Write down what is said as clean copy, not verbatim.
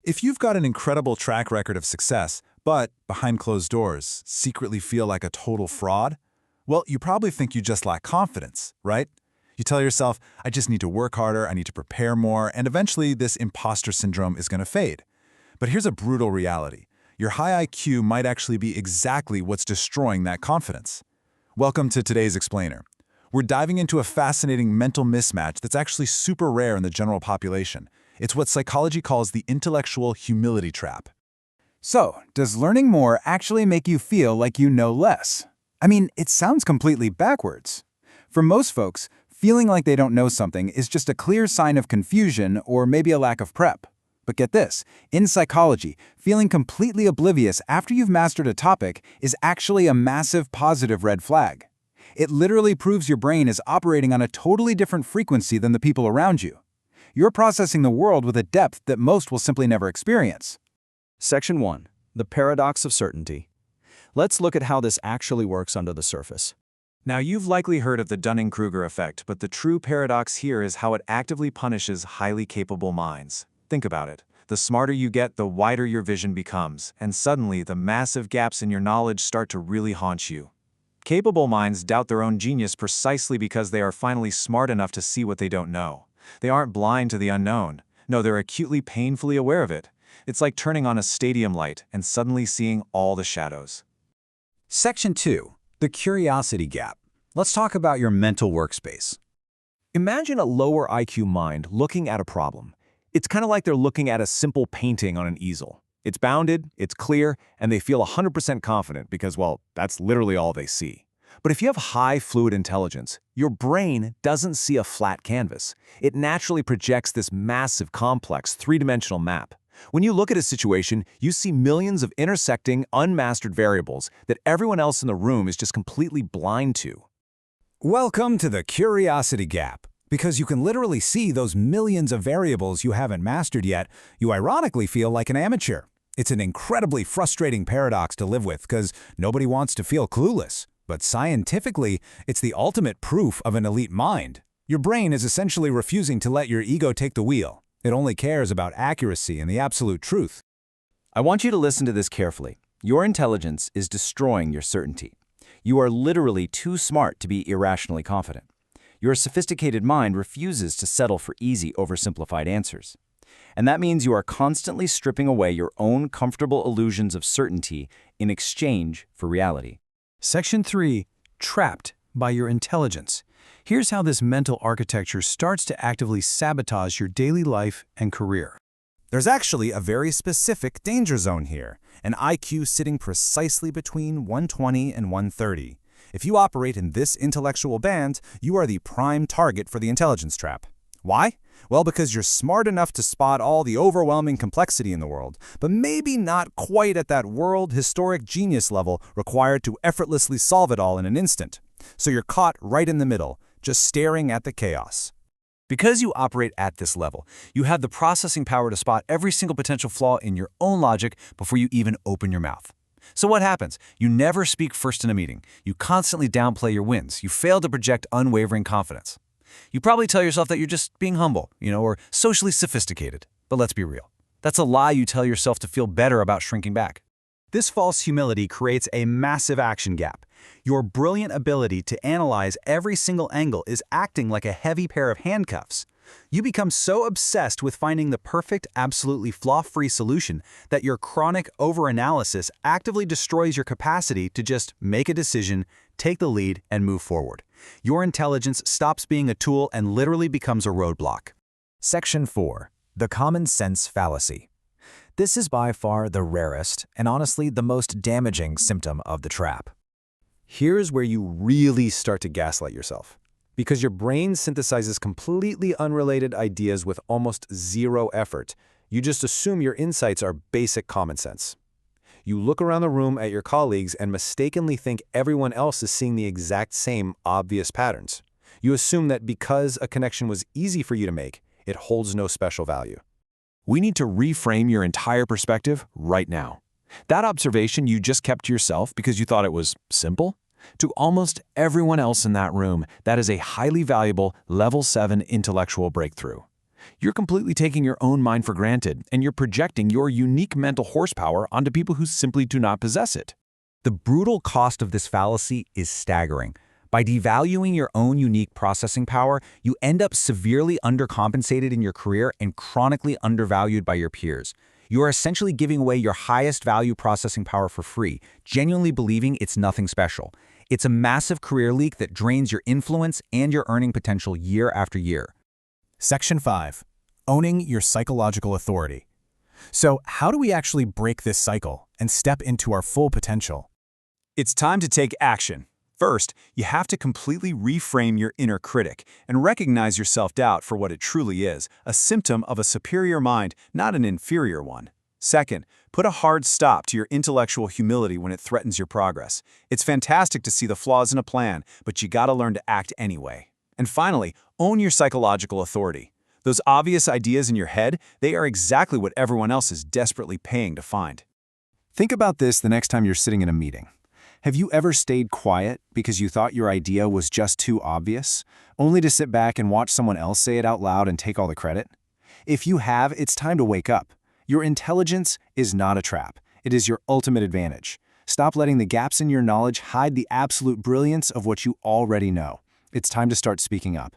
If you've got an incredible track record of success, but behind closed doors, secretly feel like a total fraud, well, you probably think you just lack confidence, right? You tell yourself, I just need to work harder, I need to prepare more, and eventually this imposter syndrome is going to fade. But here's a brutal reality. Your high IQ might actually be exactly what's destroying that confidence. Welcome to today's Explainer. We're diving into a fascinating mental mismatch that's actually super rare in the general population. It's what psychology calls the intellectual humility trap. So, does learning more actually make you feel like you know less? I mean, it sounds completely backwards. For most folks, feeling like they don't know something is just a clear sign of confusion or maybe a lack of prep. But get this, in psychology, feeling completely oblivious after you've mastered a topic is actually a massive positive red flag. It literally proves your brain is operating on a totally different frequency than the people around you. You're processing the world with a depth that most will simply never experience. Section 1. The Paradox of Certainty. Let's look at how this actually works under the surface. Now, you've likely heard of the Dunning-Kruger Effect, but the true paradox here is how it actively punishes highly capable minds. Think about it. The smarter you get, the wider your vision becomes, and suddenly the massive gaps in your knowledge start to really haunt you. Capable minds doubt their own genius precisely because they are finally smart enough to see what they don't know. They aren't blind to the unknown. No, they're acutely painfully aware of it. It's like turning on a stadium light and suddenly seeing all the shadows. Section 2. The Curiosity Gap. Let's talk about your mental workspace. Imagine a lower IQ mind looking at a problem. It's kind of like they're looking at a simple painting on an easel. It's bounded, it's clear, and they feel 100% confident because, well, that's literally all they see. But if you have high fluid intelligence, your brain doesn't see a flat canvas. It naturally projects this massive, complex, three-dimensional map. When you look at a situation, you see millions of intersecting, unmastered variables that everyone else in the room is just completely blind to. Welcome to the Curiosity Gap. Because you can literally see those millions of variables you haven't mastered yet, you ironically feel like an amateur. It's an incredibly frustrating paradox to live with because nobody wants to feel clueless. But scientifically, it's the ultimate proof of an elite mind. Your brain is essentially refusing to let your ego take the wheel. It only cares about accuracy and the absolute truth. I want you to listen to this carefully. Your intelligence is destroying your certainty. You are literally too smart to be irrationally confident. Your sophisticated mind refuses to settle for easy, oversimplified answers. And that means you are constantly stripping away your own comfortable illusions of certainty in exchange for reality. Section 3. Trapped by your intelligence. Here's how this mental architecture starts to actively sabotage your daily life and career. There's actually a very specific danger zone here, an IQ sitting precisely between 120 and 130. If you operate in this intellectual band, you are the prime target for the intelligence trap. Why? Well, because you're smart enough to spot all the overwhelming complexity in the world, but maybe not quite at that world historic genius level required to effortlessly solve it all in an instant. So you're caught right in the middle, just staring at the chaos. Because you operate at this level, you have the processing power to spot every single potential flaw in your own logic before you even open your mouth. So what happens? You never speak first in a meeting. You constantly downplay your wins. You fail to project unwavering confidence. You probably tell yourself that you're just being humble, or socially sophisticated. But let's be real. That's a lie you tell yourself to feel better about shrinking back. This false humility creates a massive action gap. Your brilliant ability to analyze every single angle is acting like a heavy pair of handcuffs. You become so obsessed with finding the perfect, absolutely flaw-free solution that your chronic overanalysis actively destroys your capacity to just make a decision, take the lead, and move forward. Your intelligence stops being a tool and literally becomes a roadblock. Section 4. The Common Sense Fallacy. This is by far the rarest and honestly the most damaging symptom of the trap. Here's where you really start to gaslight yourself. Because your brain synthesizes completely unrelated ideas with almost zero effort, you just assume your insights are basic common sense. You look around the room at your colleagues and mistakenly think everyone else is seeing the exact same obvious patterns. You assume that because a connection was easy for you to make, it holds no special value. We need to reframe your entire perspective right now. That observation you just kept to yourself because you thought it was simple? To almost everyone else in that room, that is a highly valuable Level 7 intellectual breakthrough. You're completely taking your own mind for granted, and you're projecting your unique mental horsepower onto people who simply do not possess it. The brutal cost of this fallacy is staggering. By devaluing your own unique processing power, you end up severely undercompensated in your career and chronically undervalued by your peers. You are essentially giving away your highest value processing power for free, genuinely believing it's nothing special. It's a massive career leak that drains your influence and your earning potential year after year. Section 5. Owning your psychological authority. So, how do we actually break this cycle and step into our full potential? It's time to take action. First, you have to completely reframe your inner critic and recognize your self-doubt for what it truly is, a symptom of a superior mind, not an inferior one. Second, put a hard stop to your intellectual humility when it threatens your progress. It's fantastic to see the flaws in a plan, but you gotta learn to act anyway. And finally, own your psychological authority. Those obvious ideas in your head, they are exactly what everyone else is desperately paying to find. Think about this the next time you're sitting in a meeting. Have you ever stayed quiet because you thought your idea was just too obvious, only to sit back and watch someone else say it out loud and take all the credit? If you have, it's time to wake up. Your intelligence is not a trap. It is your ultimate advantage. Stop letting the gaps in your knowledge hide the absolute brilliance of what you already know. It's time to start speaking up.